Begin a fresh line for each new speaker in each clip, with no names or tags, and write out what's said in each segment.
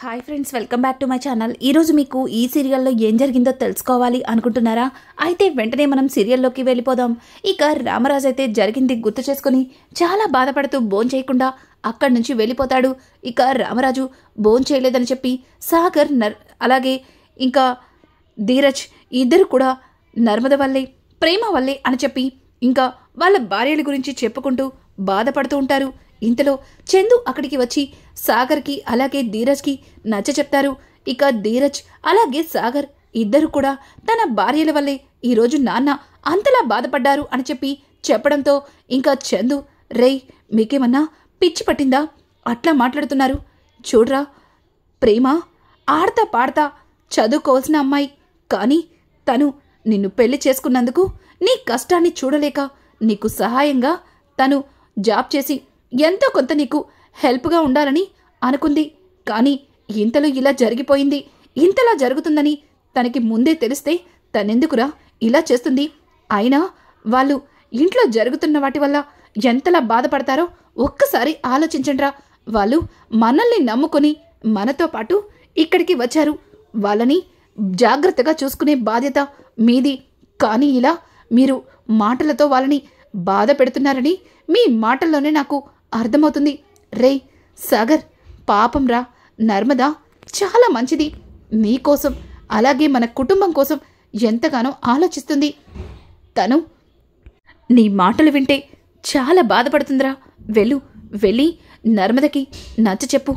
Hi friends, welcome back to my channel. ఈరోజు మీకు ఈ సీరియల్లో ఏం జరిగిందో తెలుసుకోవాలి అనుకుంటున్నారా? అయితే వెంటనే మనం సీరియల్లోకి వెళ్ళిపోదాం. ఇక రామరాజు అయితే జరిగింది గుర్తు చేసుకుని చాలా బాధపడుతూ భోంచేయకుండా అక్కడి నుంచి వెళ్ళిపోతాడు. ఇక రామరాజు భోంచేయలేదని చెప్పి సాగర్ అలాగే ఇంకా ధీరజ్ ఇద్దరు కూడా నర్మద వల్లే, ప్రేమ వల్లే అని చెప్పి ఇంకా వాళ్ళ భార్యల గురించి చెప్పుకుంటూ బాధపడుతూ ఉంటారు. ఇంతలో చందు అక్కడికి వచ్చి సాగర్కి అలాగే ధీరజ్కి నచ్చ చెప్తారు. ఇక ధీరజ్ అలాగే సాగర్ ఇద్దరు కూడా తన భార్యల వల్లే ఈరోజు నాన్న అంతలా బాధపడ్డారు అని చెప్పి చెప్పడంతో ఇంకా చందు, రేయ్ మీకేమన్నా పిచ్చి పట్టిందా? అట్లా మాట్లాడుతున్నారు? చూడ్రా, ప్రేమ ఆడతా పాడతా చదువుకోవాల్సిన అమ్మాయి, కానీ తను నిన్ను పెళ్లి చేసుకున్నందుకు నీ కష్టాన్ని చూడలేక నీకు సహాయంగా తను జాబ్ చేసి ఎంతో కొంత నీకు హెల్ప్గా ఉండాలని అనుకుంది. కానీ ఇంతలో ఇలా జరిగిపోయింది. ఇంతలా జరుగుతుందని తనకి ముందే తెలిస్తే తనెందుకురా ఇలా చేస్తుంది? అయినా వాళ్ళు ఇంట్లో జరుగుతున్న వాటి వల్ల ఎంతలా బాధపడతారో ఒక్కసారి ఆలోచించండిరా. వాళ్ళు మనల్ని నమ్ముకొని మనతో పాటు ఇక్కడికి వచ్చారు. వాళ్ళని జాగ్రత్తగా చూసుకునే బాధ్యత మీది. కానీ ఇలా మీరు మాటలతో వాళ్ళని బాధ పెడుతున్నారని మీ మాటల్లోనే నాకు అర్థమవుతుంది. రేయ్ సాగర్, పాపం రా, నర్మద చాలా మంచిది. నీకోసం అలాగే మన కుటుంబం కోసం ఎంతగానో ఆలోచిస్తుంది. తను నీ మాటలు వింటే చాలా బాధపడుతుందిరా. వెళ్ళి నర్మదకి నచ్చ చెప్పు,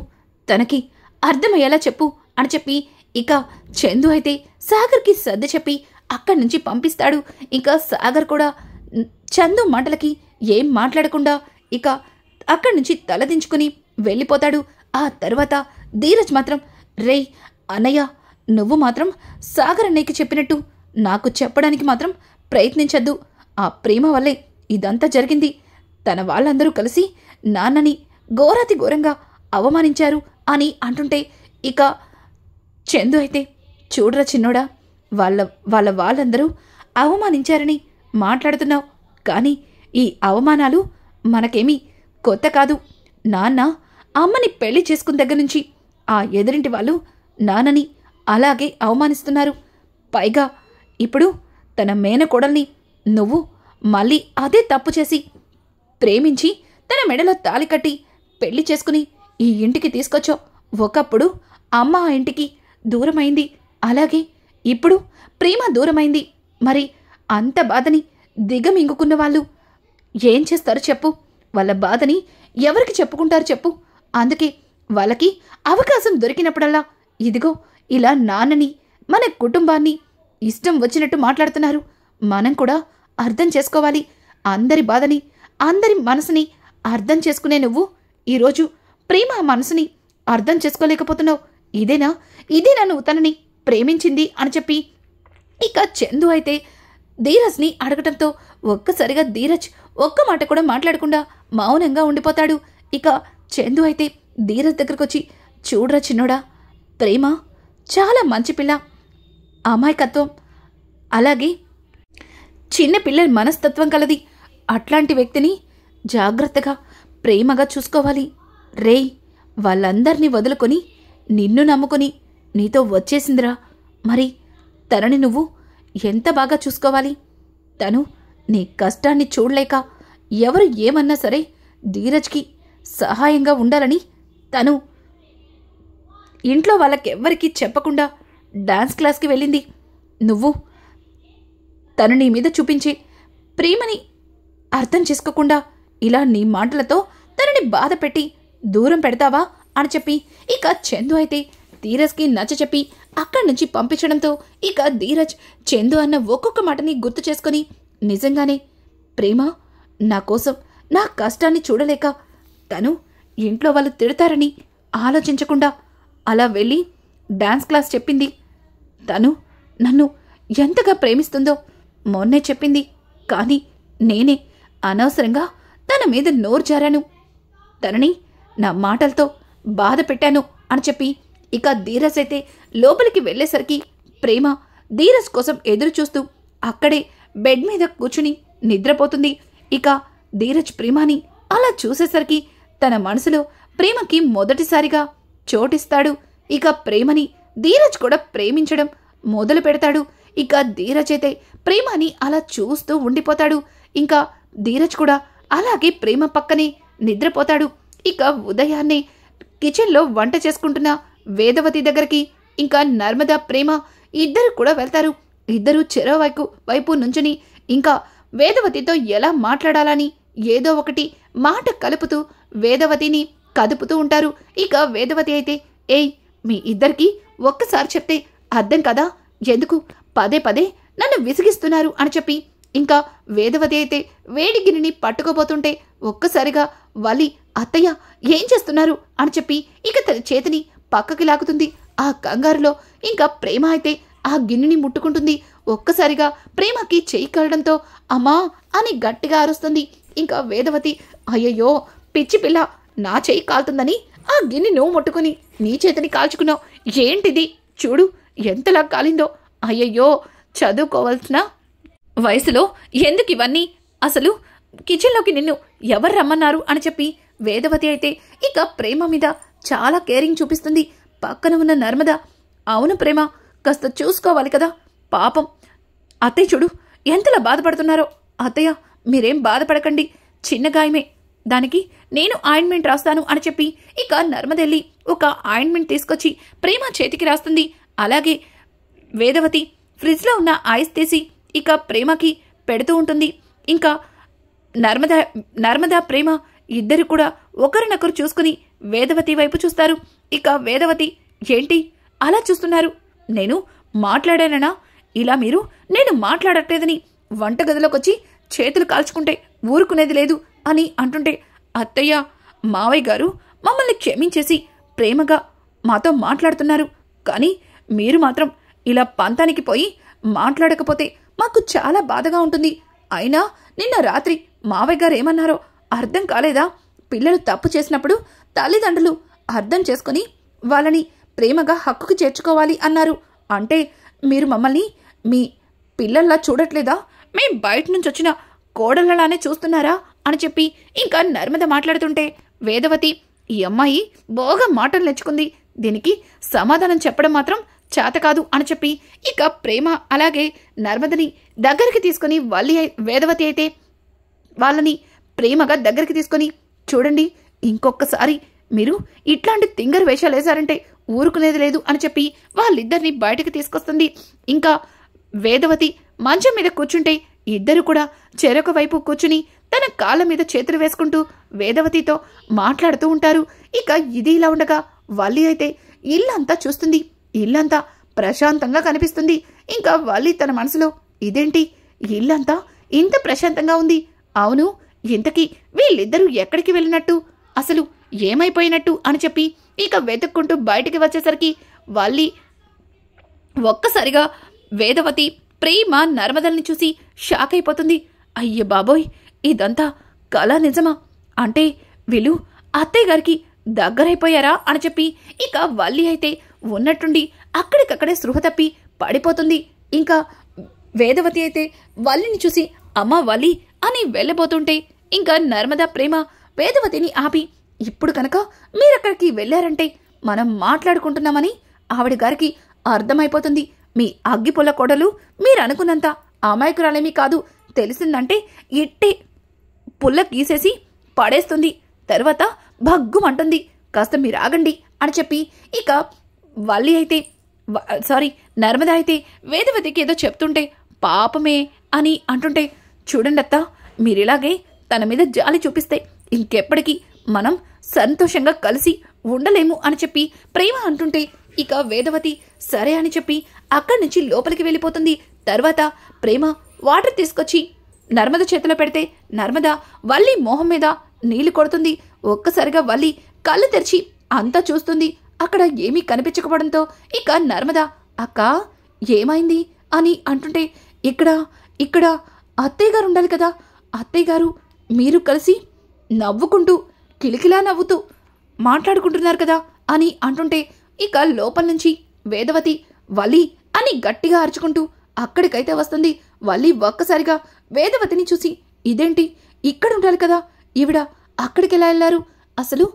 తనకి అర్థమయ్యేలా చెప్పు అని చెప్పి ఇక చందు అయితే సాగర్కి సర్ది చెప్పి అక్కడి నుంచి పంపిస్తాడు. ఇక సాగర్ కూడా చందు మాటలకి ఏం మాట్లాడకుండా ఇక అక్కడి నుంచి తలదించుకుని వెళ్ళిపోతాడు. ఆ తర్వాత ధీరజ్ మాత్రం, రేయ్ అన్నయ్య, నువ్వు మాత్రం సాగర్ అన్నయ్యకి చెప్పినట్టు నాకు చెప్పడానికి మాత్రం ప్రయత్నించద్దు. ఆ ప్రేమ వల్లే ఇదంతా జరిగింది. తన వాళ్ళందరూ కలిసి నాన్నని ఘోరాతి ఘోరంగా అవమానించారు అని అంటుంటే ఇక చందు అయితే, చూడరా చిన్నోడా, వాళ్ళందరూ అవమానించారని మాట్లాడుతున్నావు, కానీ ఈ అవమానాలు మనకేమీ కొత్త కాదు. నాన్న అమ్మని పెళ్లి చేసుకున్న దగ్గర నుంచి ఆ ఎదురింటి వాళ్ళు నాన్నని అలాగే అవమానిస్తున్నారు. పైగా ఇప్పుడు తన మేనకోడల్ని నువ్వు మళ్ళీ అదే తప్పు చేసి ప్రేమించి తన మెడలో తాళి కట్టి పెళ్లి చేసుకుని ఈ ఇంటికి తీసుకొచ్చావు. ఒకప్పుడు అమ్మ ఆ ఇంటికి దూరమైంది, అలాగే ఇప్పుడు ప్రేమ దూరమైంది. మరి అంత బాధని దిగమింగుకున్న వాళ్ళు ఏం చేస్తారు చెప్పు? వాళ్ళ బాధని ఎవరికి చెప్పుకుంటారు చెప్పు? అందుకే వాళ్ళకి అవకాశం దొరికినప్పుడల్లా ఇదిగో ఇలా నాన్నని, మన కుటుంబాన్ని ఇష్టం వచ్చినట్టు మాట్లాడుతున్నారు. మనం కూడా అర్థం చేసుకోవాలి. అందరి బాధని, అందరి మనసుని అర్థం చేసుకునే నువ్వు ఈరోజు ప్రేమ మనసుని అర్థం చేసుకోలేకపోతున్నావు. ఇదేనా నువ్వు తనని ప్రేమించింది అని చెప్పి ఇక చందు అయితే ధీరజ్ని అడగటంతో ఒక్కసారిగా ధీరజ్ ఒక్క మాట కూడా మాట్లాడకుండా మౌనంగా ఉండిపోతాడు. ఇక చందు అయితే ధీరజ్ దగ్గరకు వచ్చి, చూడరా చిన్నోడా, ప్రేమ చాలా మంచి పిల్ల, అమాయకత్వం అలాగే చిన్న పిల్లల మనస్తత్వం కలది. అట్లాంటి వ్యక్తిని జాగ్రత్తగా ప్రేమగా చూసుకోవాలి. రేయ్, వాళ్ళందరినీ వదులుకొని నిన్ను నమ్ముకొని నీతో వచ్చేసిందిరా. మరి తనని నువ్వు ఎంత బాగా చూసుకోవాలి. తను నీ కష్టాన్ని చూడలేక ఎవరు ఏమన్నా సరే ధీరజ్కి సహాయంగా ఉండాలని తను ఇంట్లో వాళ్ళకెవ్వరికీ చెప్పకుండా డాన్స్ క్లాస్కి వెళ్ళింది. నువ్వు తను నీ మీద చూపించే ప్రేమని అర్థం చేసుకోకుండా ఇలా నీ మాటలతో తనని బాధ పెట్టి దూరం పెడతావా అని చెప్పి ఇక చందు అయితే ధీరజ్కి నచ్చ చెప్పి అక్కడి నుంచి పంపించడంతో ఇక ధీరజ్ చందు అన్న ఒక్కొక్క మాటని గుర్తు చేసుకుని, నిజంగానే ప్రేమ నా కోసం నా కష్టాన్ని చూడలేక తను ఇంట్లో వాళ్ళు తిడతారని ఆలోచించకుండా అలా వెళ్ళి డాన్స్ క్లాస్ చెప్పింది. తను నన్ను ఎంతగా ప్రేమిస్తుందో మొన్నే చెప్పింది. కానీ నేనే అనవసరంగా తన మీద నోరు జారాను, తనని నా మాటలతో బాధ పెట్టాను అని చెప్పి ఇక ధీరజ్ అయితే లోపలికి వెళ్ళేసరికి ప్రేమ ధీరజ్ కోసం ఎదురు చూస్తూ అక్కడే బెడ్ మీద కూర్చుని నిద్రపోతుంది. ఇక ధీరజ్ ప్రేమని అలా చూసేసరికి తన మనసులో ప్రేమకి మొదటిసారిగా చోటిస్తాడు. ఇక ప్రేమని ధీరజ్ కూడా ప్రేమించడం మొదలు పెడతాడు. ఇక ధీరజ్ అయితే ప్రేమని అలా చూస్తూ ఉండిపోతాడు. ఇంకా ధీరజ్ కూడా అలాగే ప్రేమ పక్కనే నిద్రపోతాడు. ఇక ఉదయాన్నే కిచెన్లో వంట చేసుకుంటున్న వేదవతి దగ్గరికి ఇంకా నర్మదా ప్రేమ ఇద్దరు కూడా వెళ్తారు. ఇద్దరు చెరో వైపు నుంచుని ఇంకా వేదవతితో ఎలా మాట్లాడాలని ఏదో ఒకటి మాట కలుపుతూ వేదవతిని కదుపుతూ ఉంటారు. ఇక వేదవతి అయితే, ఏయ్, మీ ఇద్దరికి ఒక్కసారి చెప్తే అర్థం కదా, ఎందుకు పదే పదే నన్ను విసిగిస్తున్నారు అని చెప్పి ఇంకా వేదవతి అయితే వేడి గిన్నెని పట్టుకోబోతుంటే ఒక్కసారిగా వల్లి, అత్తయ్య ఏం చేస్తున్నారు అని చెప్పి ఇక తన చేతిని పక్కకి లాగుతుంది. ఆ కంగారులో ఇంకా ప్రేమ అయితే ఆ గిన్నెని ముట్టుకుంటుంది. ఒక్కసారిగా ప్రేమకి చెయ్యి కలడంతో అమ్మా అని గట్టిగా అరుస్తుంది. ఇంకా వేదవతి, అయ్యయ్యో పిచ్చి పిల్ల, నా చెయ్యి కాలుతుందని ఆ గిన్నె నువ్వు ముట్టుకుని నీ చేతిని కాల్చుకున్నావు, ఏంటిది చూడు ఎంతలా కాలిందో, అయ్యయ్యో చదువుకోవాల్సిన వయసులో ఎందుకు ఇవన్నీ, అసలు కిచెన్లోకి నిన్ను ఎవరు రమ్మన్నారు అని చెప్పి వేదవతి అయితే ఇక ప్రేమ మీద చాలా కేరింగ్ చూపిస్తుంది. పక్కన ఉన్న నర్మద, అవును ప్రేమ, కాస్త చూసుకోవాలి కదా, పాపం అత్తయ్య చూడు ఎంతలా బాధపడుతున్నారో, అత్తయ్య మీరేం బాధపడకండి, చిన్న గాయమే, దానికి నేను ఆయింట్మెంట్ రాస్తాను అని చెప్పి ఇక నర్మదెళ్ళి ఒక ఆయింట్మెంట్ తీసుకొచ్చి ప్రేమ చేతికి రాస్తుంది. అలాగే వేదవతి ఫ్రిడ్జ్లో ఉన్న ఐస్ తీసి ఇక ప్రేమకి పెడుతూ ఉంటుంది. ఇంకా నర్మదా ప్రేమ ఇద్దరు కూడా ఒకరినొకరు చూసుకుని వేదవతి వైపు చూస్తారు. ఇక వేదవతి, ఏంటి అలా చూస్తున్నారు, నేను మాట్లాడాననా, ఇలా మీరు నేను మాట్లాడట్లేదని వంటగదిలోకి వచ్చి చేతులు కాల్చుకుంటే ఊరుకునేది లేదు అని అంటుంటే, అత్తయ్య మావయ్య గారు మమ్మల్ని క్షమించేసి ప్రేమగా మాతో మాట్లాడుతున్నారు, కానీ మీరు మాత్రం ఇలా పంతానికి పోయి మాట్లాడకపోతే మాకు చాలా బాధగా ఉంటుంది. అయినా నిన్న రాత్రి మావయ్య గారు ఏమన్నారో అర్థం కాలేదా, పిల్లలు తప్పు చేసినప్పుడు తల్లిదండ్రులు అర్థం చేసుకుని వాళ్ళని ప్రేమగా హక్కుకు చేర్చుకోవాలి అన్నారు. అంటే మీరు మమ్మల్ని మీ పిల్లల్లా చూడట్లేదా, మేం బయట నుంచి వచ్చిన కోడళ్ళలానే చూస్తున్నారా అని చెప్పి ఇంకా నర్మద మాట్లాడుతుంటే వేదవతి, ఈ అమ్మాయి బోగా మాటలు నేర్చుకుంది, దీనికి సమాధానం చెప్పడం మాత్రం చేత కాదు అని చెప్పి ఇక ప్రేమ అలాగే నర్మదని దగ్గరికి తీసుకుని వేదవతి అయితే వాళ్ళని ప్రేమగా దగ్గరికి తీసుకొని, చూడండి ఇంకొకసారి మీరు ఇట్లాంటి తింగర్ వేషాలు వేశారంటే ఊరుకునేది లేదు అని చెప్పి వాళ్ళిద్దరిని బయటకు తీసుకొస్తుంది. ఇంకా వేదవతి మంచం మీద కూర్చుంటే ఇద్దరు కూడా చెరొక వైపు కూర్చుని తన కాళ్ళ మీద చేతులు వేసుకుంటూ వేదవతితో మాట్లాడుతూ ఉంటారు. ఇక ఇది ఇలా ఉండగా వల్లి అయితే ఇల్లంతా చూస్తుంది. ఇల్లంతా ప్రశాంతంగా కనిపిస్తుంది. ఇంకా వల్లి తన మనసులో, ఇదేంటి ఇల్లంతా ఇంత ప్రశాంతంగా ఉంది, అవును ఇంతకీ వీళ్ళిద్దరూ ఎక్కడికి వెళ్ళినట్టు, అసలు ఏమైపోయినట్టు అని చెప్పి ఇక వెతుక్కుంటూ బయటికి వచ్చేసరికి వల్లి ఒక్కసారిగా వేదవతి ప్రేమ నర్మదల్ని చూసి షాక్ అయిపోతుంది. అయ్య బాబోయ్, ఇదంతా కళ నిజమా, అంటే వీళ్ళు అత్తయ్య గారికి దగ్గరైపోయారా అని చెప్పి ఇక వల్లి అయితే ఉన్నట్టుండి అక్కడికక్కడే స్పృహ తప్పి పడిపోతుంది. ఇంకా వేదవతి అయితే వల్లిని చూసి అమ్మా వల్లి అని వెళ్ళబోతుంటే ఇంకా నర్మదా ప్రేమ వేదవతిని ఆపి, ఇప్పుడు కనుక మీరక్కడికి వెళ్ళారంటే మనం మాట్లాడుకుంటున్నామని ఆవిడ గారికి అర్థమైపోతుంది. మీ అగ్గిపుల్ల కొడలు మీరనుకున్నంత అమాయకురాలేమీ కాదు, తెలిసిందంటే ఇట్టే పుల్ల గీసేసి పడేస్తుంది, తర్వాత భగ్గుమంటుంది, కాస్త మీరు ఆగండి అని చెప్పి ఇక వల్లి అయితే నర్మద అయితే వేదవతికి ఏదో చెప్తుంటే పాపమే అని అంటుంటే, చూడండి అత్త, మీరిలాగే తన మీద జాలి చూపిస్తే ఇంకెప్పటికీ మనం సంతోషంగా కలిసి ఉండలేము అని చెప్పి ప్రేమ అంటుంటే ఇక వేదవతి సరే అని చెప్పి అక్కడి నుంచి లోపలికి వెళ్ళిపోతుంది. తర్వాత ప్రేమ వాటర్ తీసుకొచ్చి నర్మద చేతిలో పెడితే నర్మద వల్లి మొహం మీద నీళ్లు కొడుతుంది. ఒక్కసారిగా వల్లి కళ్ళు తెరిచి అంతా చూస్తుంది. అక్కడ ఏమీ కనిపించకపోవడంతో ఇక నర్మద, అక్క ఏమైంది అని అంటుంటే, ఇక్కడ అత్తయ్య గారు ఉండాలి కదా, అత్తయ్య గారు మీరు కలిసి నవ్వుకుంటూ కిలికిలా నవ్వుతూ మాట్లాడుకుంటున్నారు కదా అని అంటుంటే ఇక లోపల నుంచి వేదవతి వల్లి అని గట్టిగా అరుచుకుంటూ అక్కడికైతే వస్తుంది. వల్లి ఒక్కసారిగా వేదవతిని చూసి, ఇదేంటి ఇక్కడ ఉండాలి కదా, ఈవిడ అక్కడికి ఎలా వెళ్ళారు, అసలు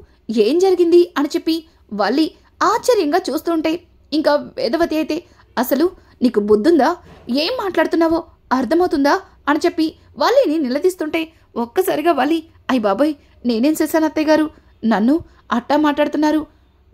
ఏం జరిగింది అని చెప్పి వల్లి ఆశ్చర్యంగా చూస్తుంటే ఇంకా వేదవతి అయితే అసలు నీకు బుద్ధుందా, ఏం మాట్లాడుతున్నావో అర్థమవుతుందా అని చెప్పి వాళ్ళని నిలదీస్తుంటే ఒక్కసారిగా వాళ్ళి అయ్య బాబోయ్ నేనేం చేశాను అత్తయ్య గారు, నన్ను అట్టా మాట్లాడుతున్నారు,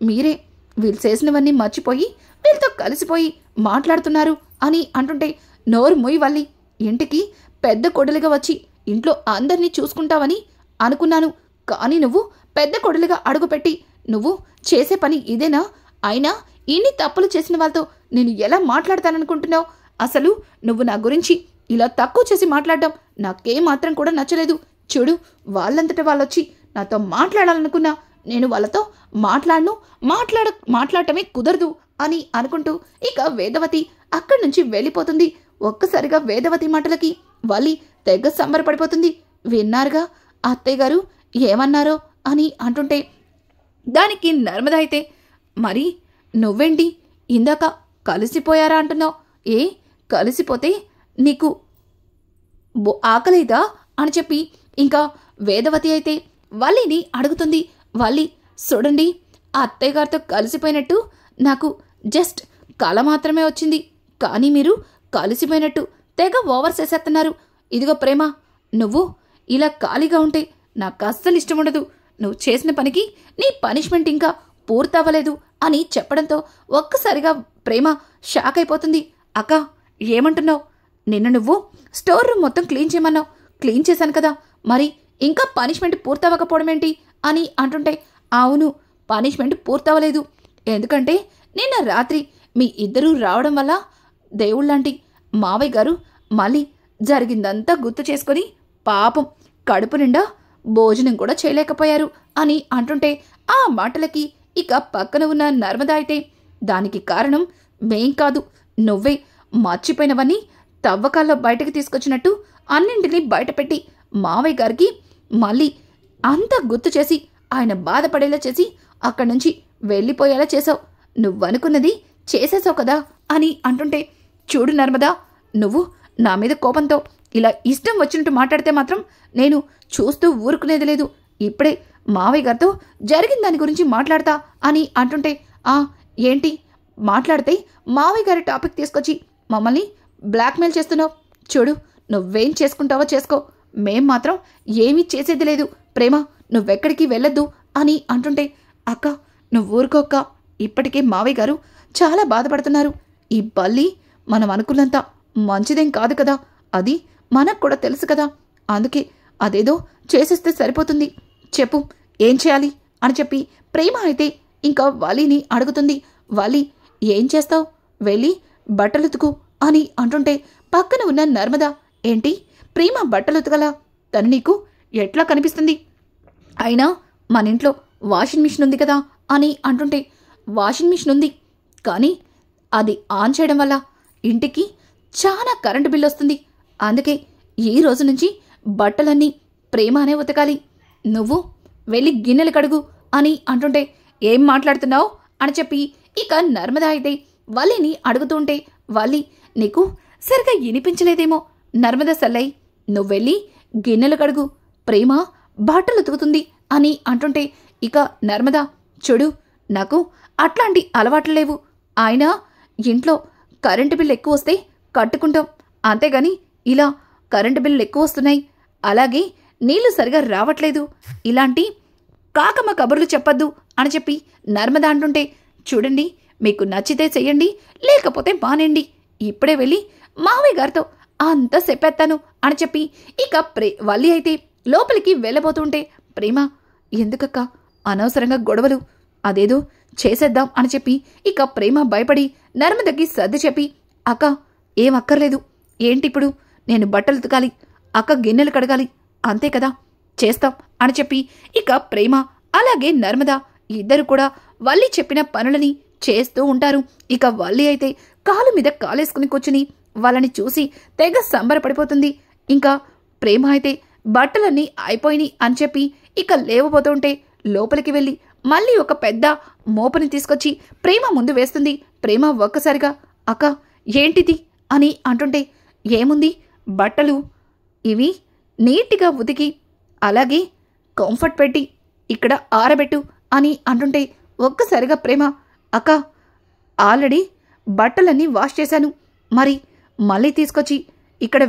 మీరే వీళ్ళు చేసినవన్నీ మర్చిపోయి వీళ్ళతో కలిసిపోయి మాట్లాడుతున్నారు అని అంటుంటే నోరు మొయ్యి వాళ్ళి, ఇంటికి పెద్ద కొడలిగా వచ్చి ఇంట్లో అందరినీ చూసుకుంటావని అనుకున్నాను, కానీ నువ్వు పెద్ద కొడలిగా అడుగుపెట్టి నువ్వు చేసే పని ఇదేనా? అయినా ఇన్ని తప్పులు చేసిన వాళ్ళతో నేను ఎలా మాట్లాడతాననుకుంటున్నావు? అసలు నువ్వు నా గురించి ఇలా తక్కువ చేసి మాట్లాడడం నాకేం మాత్రం కూడా నచ్చలేదు. చూడు, వాళ్ళంతట వాళ్ళొచ్చి నాతో మాట్లాడాలనుకున్నా నేను వాళ్ళతో మాట్లాడటమే కుదరదు అని అనుకుంటూ ఇక వేదవతి అక్కడి నుంచి వెళ్ళిపోతుంది. ఒక్కసారిగా వేదవతి మాటలకి వాళ్ళి తెగ సంబరపడిపోతుంది. విన్నారుగా అత్తయ్య గారు ఏమన్నారో అని అంటుంటే దానికి నర్మద అయితే మరి నువ్వేంటి ఇందాక కలిసిపోయారా అంటున్నావు, ఏ కలిసిపోతే నీకు ఆకలేదా అని చెప్పి ఇంకా వేదవతి అయితే వాళ్ళని అడుగుతుంది. వాళ్ళి చూడండి, అత్తయ్య గారితో కలిసిపోయినట్టు నాకు జస్ట్ కళ మాత్రమే వచ్చింది, కానీ మీరు కలిసిపోయినట్టు తెగ ఓవర్ చేసేస్తున్నారు. ఇదిగో ప్రేమ, నువ్వు ఇలా ఖాళీగా ఉంటే నాకు అస్సలు ఇష్టం ఉండదు. నువ్వు చేసిన పనికి నీ పనిష్మెంట్ ఇంకా పూర్తవ్వలేదు అని చెప్పడంతో ఒక్కసారిగా ప్రేమ షాక్ అయిపోతుంది. అక్క ఏమంటున్నావు? నిన్న నువ్వు స్టోర్ రూమ్ మొత్తం క్లీన్ చేయమన్నావు, క్లీన్ చేశాను కదా, మరి ఇంకా పనిష్మెంట్ పూర్తవ్వకపోవడం ఏంటి అని అంటుంటే అవును, పనిష్మెంట్ పూర్తవ్వలేదు. ఎందుకంటే నిన్న రాత్రి మీ ఇద్దరూ రావడం వల్ల దేవుళ్ళంటి మావయ్య గారు మళ్ళీ జరిగిందంతా గుర్తు చేసుకొని పాపం కడుపు నిండా భోజనం కూడా చేయలేకపోయారు అని అంటుంటే ఆ మాటలకి ఇక పక్కన ఉన్న నర్మద అయితే దానికి కారణం మేం కాదు, నువ్వే మర్చిపోయినవన్నీ తవ్వకాల్లో బయటకు తీసుకొచ్చినట్టు అన్నింటినీ బయటపెట్టి మావయ్య గారికి మళ్ళీ అంతా గుర్తు చేసి ఆయన బాధపడేలా చేసి అక్కడి నుంచి వెళ్ళిపోయేలా చేసావు. నువ్వనుకున్నది చేసేసావు కదా అని అంటుంటే చూడు నర్మదా, నువ్వు నా మీద కోపంతో ఇలా ఇష్టం వచ్చినట్టు మాట్లాడితే మాత్రం నేను చూస్తూ ఊరుకునేది లేదు. ఇప్పుడే మావయ్య గారితో జరిగిన దాని గురించి మాట్లాడతా అని అంటుంటే ఏంటి మాట్లాడితే మావయ్య గారి టాపిక్ తీసుకొచ్చి మమ్మల్ని బ్లాక్మెయిల్ చేస్తున్నావు. చూడు, నువ్వేం చేసుకుంటావో చేసుకో, మేం మాత్రం ఏమీ చేసేది లేదు. ప్రేమ, నువ్వెక్కడికి వెళ్ళొద్దు అని అంటుంటే అక్క నువ్వు ఊరుకోక్క, ఇప్పటికే మావయ్య గారు చాలా బాధపడుతున్నారు. ఈ బల్లి మనం అనుకున్నంత మంచిదేం కాదు కదా, అది మనకు కూడా తెలుసు కదా, అందుకే అదేదో చేసేస్తే సరిపోతుంది. చెప్పు ఏం చేయాలి అని చెప్పి ప్రేమ అయితే ఇంకా వాలీని అడుగుతుంది. వాలి ఏం చేస్తావు, వెళ్ళి బట్టలు ఉతుకు అని అంటుంటే పక్కన ఉన్న నర్మద ఏంటి ప్రేమ బట్టలు ఉతకలా, తను నీకు ఎట్లా కనిపిస్తుంది, అయినా మన ఇంట్లో వాషింగ్ మిషన్ ఉంది కదా అని అంటుంటే వాషింగ్ మిషన్ ఉంది, కానీ అది ఆన్ చేయడం వల్ల ఇంటికి చాలా కరెంటు బిల్లు వస్తుంది, అందుకే ఈ రోజు నుంచి బట్టలన్నీ ప్రేమనే ఉతకాలి, నువ్వు వెళ్ళి గిన్నెలు కడుగు అని అంటుంటే ఏం మాట్లాడుతున్నావు అని చెప్పి ఇక నర్మద అయితే వాళ్ళని అడుగుతుంటే వాళ్ళి నీకు సరిగా వినిపించలేదేమో నర్మద సల్లై, నువ్వెళ్ళి గిన్నెలు కడుగు, ప్రేమ బట్టలు ఉతుకుతుంది అని అంటుంటే ఇక నర్మద చూడు, నాకు అట్లాంటి అలవాట్లు లేవు, ఆయన ఇంట్లో కరెంటు బిల్లు ఎక్కువ వస్తే కట్టుకుంటాం, అంతేగాని ఇలా కరెంటు బిల్లు ఎక్కువ వస్తున్నాయి, అలాగే నీళ్లు సరిగా రావట్లేదు, ఇలాంటి కాకమ్మ కబుర్లు చెప్పొద్దు అని చెప్పి నర్మద అంటుంటే చూడండి, మీకు నచ్చితే చెయ్యండి, లేకపోతే మానేయండి, ఇప్పుడే వెళ్ళి మావయ్య గారితో అంతా చెప్పేస్తాను అని చెప్పి ఇక వల్లి అయితే లోపలికి వెళ్ళబోతుంటే ప్రేమ ఎందుకక్క అనవసరంగా గొడవలు, అదేదో చేసేద్దాం అని చెప్పి ఇక ప్రేమ భయపడి నర్మదకి సర్ది చెప్పి అక్క ఏం అక్కర్లేదు, ఏంటిప్పుడు నేను బట్టలు ఉతకాలి, అక్క గిన్నెలు కడగాలి, అంతే కదా, చేస్తాం అని చెప్పి ఇక ప్రేమ అలాగే నర్మద ఇద్దరు కూడా వల్లి చెప్పిన పనులని చేస్తూ ఉంటారు. ఇక వల్లి అయితే కాలు మీద కాలేసుకుని కూర్చుని వాళ్ళని చూసి తెగ సంబరపడిపోతుంది. ఇంకా ప్రేమ అయితే బట్టలన్నీ అయిపోయినాయి అని చెప్పి ఇక లేవబోతుంటే లోపలికి వెళ్ళి మళ్ళీ ఒక పెద్ద మోపని తీసుకొచ్చి ప్రేమ ముందు వేస్తుంది. ప్రేమ ఒక్కసారిగా అక్క ఏంటిది అని అంటుంటే ఏముంది, బట్టలు ఇవి నీట్గా ఉతికి అలాగే కంఫర్ట్ పెట్టి ఇక్కడ ఆరబెట్టు అని అంటుంటే ఒక్కసారిగా ప్రేమ అక్క, ఆల్రెడీ బట్టలన్నీ వాష్ చేశాను, మరి మళ్ళీ తీసుకొచ్చి ఇక్కడ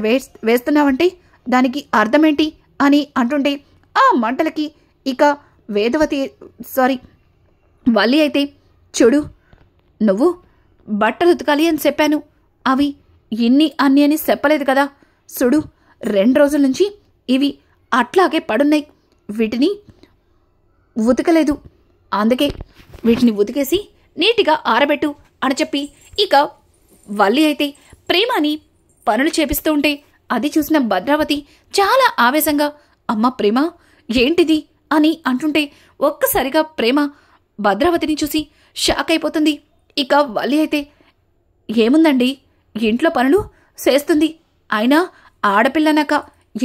వేస్తున్నావంటే దానికి అర్థమేంటి అని అంటుంటే ఆ మంటలకి ఇక వల్లి అయితే, చూడు, నువ్వు బట్టలు ఉతకాలి అని చెప్పాను, అవి అన్ని అని చెప్పలేదు కదా, చూడు 2 రోజుల నుంచి ఇవి అట్లాగే పడున్నాయి, వీటిని ఉతకలేదు, అందుకే వీటిని ఉతికేసి నీటిగా ఆరబెట్టు అని చెప్పి ఇక వల్లి అయితే ప్రేమని పనులు చేపిస్తూ ఉంటే అది చూసిన భద్రావతి చాలా ఆవేశంగా, అమ్మ ప్రేమ, ఏంటిది అని అంటుంటే ఒక్కసారిగా ప్రేమ భద్రావతిని చూసి షాక్ అయిపోతుంది. ఇక వల్లి అయితే, ఏముందండి, ఇంట్లో పనులు చేస్తుంది, అయినా ఆడపిల్లనాక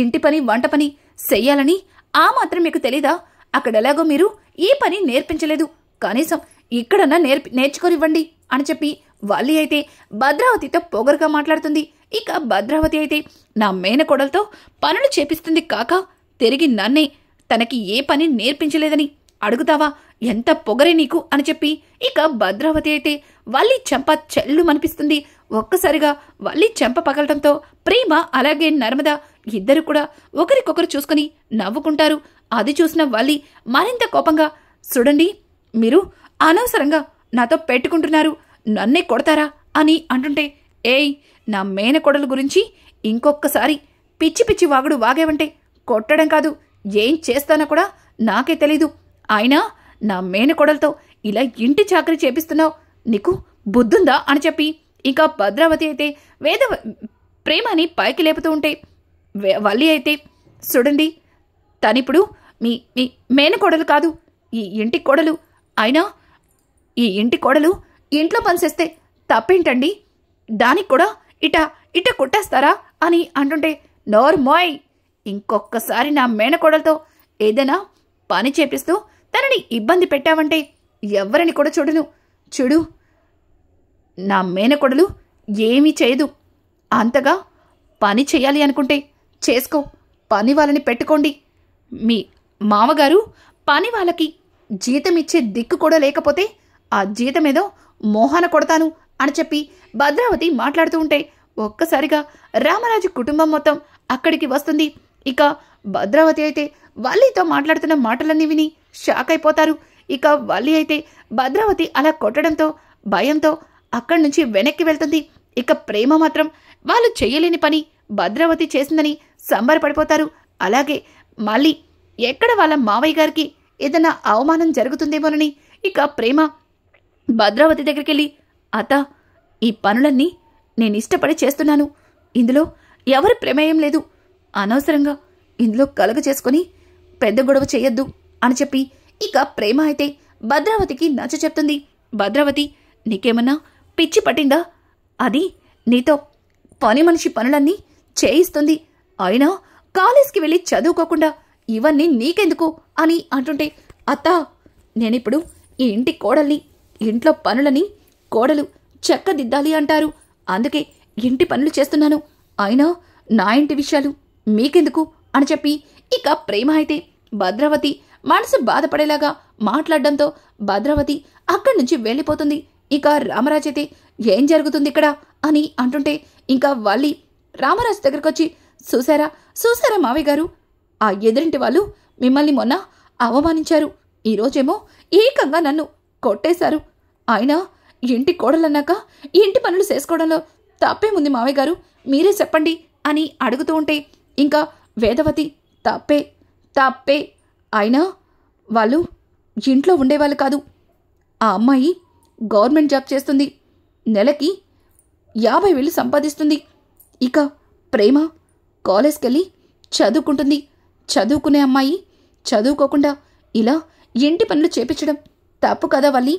ఇంటి పని వంట పని చెయ్యాలని ఆ మాత్రం మీకు తెలీదా? అక్కడెలాగో మీరు ఈ పని నేర్పించలేదు, కనీసం ఇక్కడన్నా నేర్చుకోనివ్వండి అని చెప్పి వల్లి అయితే భద్రావతితో పొగరుగా మాట్లాడుతుంది. ఇక భద్రావతి అయితే, నా మేనకోడలతో పనులు చేపిస్తుంది కాక తిరిగి నన్నే తనకి ఏ పని నేర్పించలేదని అడుగుతావా? ఎంత పొగరే నీకు అని చెప్పి ఇక భద్రావతి అయితే వల్లి చెంప చెల్లుమనిపిస్తుంది. ఒక్కసారిగా వల్లి చెంప పగలటంతో ప్రేమ అలాగే నర్మద ఇద్దరు కూడా ఒకరికొకరు చూసుకుని నవ్వుకుంటారు. అది చూసిన వల్లి మరింత కోపంగా, చూడండి, మీరు అనవసరంగా నాతో పెట్టుకుంటున్నారు, నన్నే కొడతారా అని అంటుంటే, ఏయ్, నా మేనకోడల గురించి ఇంకొక్కసారి పిచ్చి పిచ్చి వాగుడు వాగేవంటే కొట్టడం కాదు, ఏం చేస్తానో కూడా నాకే తెలీదు. అయినా నా మేనకోడలతో ఇలా ఇంటి చాకరీ చేపిస్తున్నావు, నీకు బుద్ధుందా అని చెప్పి ఇక భద్రావతి అయితే ప్రేమని పైకి లేపుతూ ఉంటే వల్లి అయితే, చూడండి, తనిప్పుడు మీ మీ మేనకోడలు కాదు, ఈ ఇంటి కోడలు, అయినా ఈ ఇంటి కోడలు ఇంట్లో పనిచేస్తే తప్పేంటండి, దానికి కూడా ఇట కొట్టేస్తారా అని అంటుంటే, నోర్మోయ్, ఇంకొక్కసారి నా మేనకోడలతో ఏదైనా పని చేపిస్తూ తనని ఇబ్బంది పెట్టావంటే ఎవరిని కూడా చూడను. చూడు, నా మేనకోడలు ఏమీ చేయదు, అంతగా పని చేయాలి అనుకుంటే చేసుకో, పని వాళ్ళని పెట్టుకోండి, మీ మామగారు పని వాళ్ళకి జీతం ఇచ్చే దిక్కు కూడా లేకపోతే ఆ జీతమేదో మోహన కొడతాను అని చెప్పి భద్రావతి మాట్లాడుతూ ఉంటే ఒక్కసారిగా రామరాజు కుటుంబం మొత్తం అక్కడికి వస్తుంది. ఇక భద్రావతి అయితే వల్లితో మాట్లాడుతున్న మాటలన్నీ విని షాక్ అయిపోతారు. ఇక వల్లి అయితే భద్రావతి అలా కొట్టడంతో భయంతో అక్కడి నుంచి వెనక్కి వెళ్తుంది. ఇక ప్రేమ మాత్రం వాళ్ళు చెయ్యలేని పని భద్రావతి చేసిందని సంబరపడిపోతారు. అలాగే మళ్ళీ ఎక్కడ వాళ్ళ మావయ్య గారికి ఏదైనా అవమానం జరుగుతుందేమోనని ఇక ప్రేమ భద్రావతి దగ్గరికి వెళ్ళి, అత్త, ఈ పనులన్నీ నేను ఇష్టపడి చేస్తున్నాను, ఇందులో ఎవరి ప్రమేయం లేదు, అనవసరంగా ఇందులో కలగ చేసుకుని పెద్ద గొడవ చేయొద్దు అని చెప్పి ఇక ప్రేమ అయితే భద్రావతికి నచ్చ చెప్తుంది. భద్రావతి, నీకేమన్నా పిచ్చి పట్టిందా? అది నీతో పని మనిషి పనులన్నీ చేయిస్తుంది, అయినా కాలేజ్కి వెళ్ళి చదువుకోకుండా ఇవన్నీ నీకెందుకు అని అంటుంటే, అత్తా, నేనిప్పుడు ఈ ఇంటి కోడల్ని, ఇంట్లో పనులని కోడలు చెక్కదిద్దాలి అంటారు, అందుకే ఇంటి పనులు చేస్తున్నాను, అయినా నా ఇంటి విషయాలు మీకెందుకు అని చెప్పి ఇక ప్రేమ అయితే భద్రావతి మనసు బాధపడేలాగా మాట్లాడడంతో భద్రావతి అక్కడి నుంచి వెళ్ళిపోతుంది. ఇక రామరాజు అయితే, ఏం జరుగుతుంది ఇక్కడ అని అంటుంటే ఇంకా వల్లి రామరాజు దగ్గరకు వచ్చి, చూసారా మావయ్య గారు, ఆ ఎదురింటి వాళ్ళు మిమ్మల్ని మొన్న అవమానించారు, ఈరోజేమో ఏకంగా నన్ను కొట్టేశారు, అయినా ఇంటి కోడలన్నాక ఇంటి పనులు చేసుకోవడంలో తప్పేముంది మావయ్య గారు, మీరే చెప్పండి అని అడుగుతూ ఉంటే ఇంకా వేదవతి, తప్పే, అయినా వాళ్ళు ఇంట్లో ఉండేవాళ్ళు కాదు, ఆ అమ్మాయి గవర్నమెంట్ జాబ్ చేస్తుంది, నెలకి 50,000 సంపాదిస్తుంది, ఇక ప్రేమ కాలేజ్కి వెళ్ళి చదువుకుంటుంది, చదువుకునే అమ్మాయి చదువుకోకుండా ఇలా ఇంటి పనులు చేపించడం తప్పు కదా వల్లి,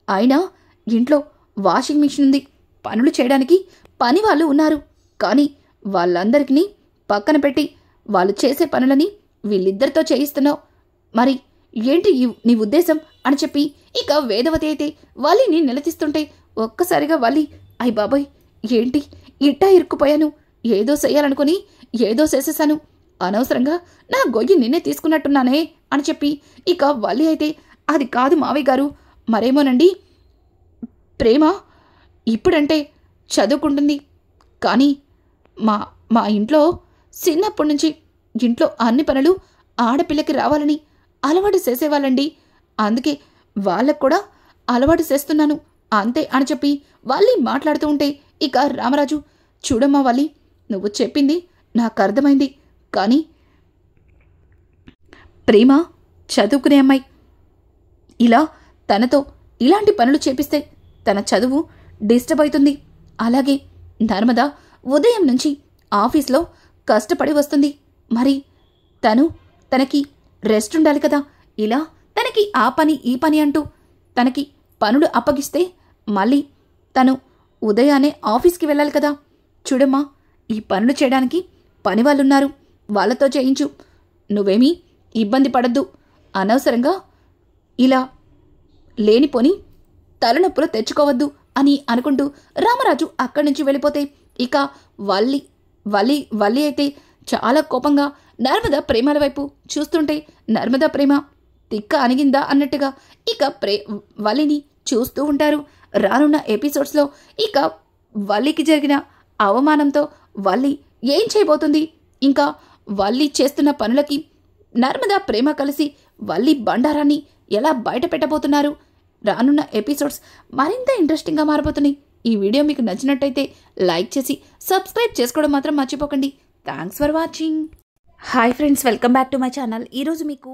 అయినా ఇంట్లో వాషింగ్ మిషన్ ఉంది, పనులు చేయడానికి పని వాళ్ళు ఉన్నారు, కానీ వాళ్ళందరికీ పక్కన పెట్టి వాళ్ళు చేసే పనులని వీళ్ళిద్దరితో చేయిస్తున్నావు, మరి ఏంటి నీ ఉద్దేశం అని చెప్పి ఇక వేదవతి అయితే వల్లిని నిలదీస్తుంటే ఒక్కసారిగా వల్లి, అయ్ బాబోయ్, ఏంటి ఇట్టా ఇరుక్కుపోయాను, ఏదో చెయ్యాలనుకుని ఏదో చేసేసాను, అనవసరంగా నా గొయ్యి నిన్నే తీసుకున్నట్టున్నానే అని చెప్పి ఇక వల్లి అయితే, అది కాదు మావయ్య గారు, మరేమోనండి, ప్రేమ ఇప్పుడంటే చదువుకుంటుంది, కానీ మా మా ఇంట్లో చిన్నప్పటి నుంచి ఇంట్లో అన్ని పనులు ఆడపిల్లకి రావాలని అలవాటు చేసేవాళ్ళండి. అందుకే వాళ్ళకు కూడా అలవాటు చేస్తున్నాను అంతే అని చెప్పి వాళ్ళి మాట్లాడుతూ ఉంటే ఇక రామరాజు, చూడమ్మా వాళ్ళి, నువ్వు చెప్పింది నాకు అర్థమైంది, కానీ ప్రేమ చదువుకునే అమ్మాయి. ఇలా తనతో ఇలాంటి పనులు చేపిస్తే తన చదువు డిస్టర్బ్ అవుతుంది. అలాగే నర్మద ఉదయం నుంచి ఆఫీస్లో కష్టపడి వస్తుంది. మరి తనకి రెస్ట్ ఉండాలి కదా. ఇలా తనకి ఆ పని ఈ పని అంటూ తనకి పనులు అప్పగిస్తే మళ్ళీ తను ఉదయాన్నే ఆఫీస్కి వెళ్ళాలి కదా. చూడమ్మా, ఈ పనులు చేయడానికి పని వాళ్ళున్నారు, వాళ్ళతో చేయించు. నువ్వేమీ ఇబ్బంది పడద్దు. అనవసరంగా ఇలా లేనిపోని తలనొప్పులు తెచ్చుకోవద్దు అని అనుకుంటూ రామరాజు అక్కడి నుంచి వెళ్ళిపోతే ఇక వల్లి అయితే చాలా కోపంగా నర్మద ప్రేమల వైపు చూస్తుంటే నర్మద ప్రేమ తిక్క అణిగిందా అన్నట్టుగా ఇక వల్లిని చూస్తూ ఉంటారు. రానున్న ఎపిసోడ్స్లో ఇక వల్లికి జరిగిన అవమానంతో వల్లి ఏం చేయబోతుంది, ఇంకా వల్లి చేస్తున్న పనులకి నర్మద ప్రేమ కలిసి వల్లి బండారాన్ని ఎలా బయట పెట్టబోతున్నారు. రానున్న ఎపిసోడ్స్ మరింత ఇంట్రెస్టింగ్గా మారబోతున్నాయి. ఈ వీడియో మీకు నచ్చినట్టయితే లైక్ చేసి సబ్స్క్రైబ్ చేసుకోవడం మాత్రం మర్చిపోకండి. Thanks for watching. Hi friends, welcome back to my channel. ఈరోజు మీకు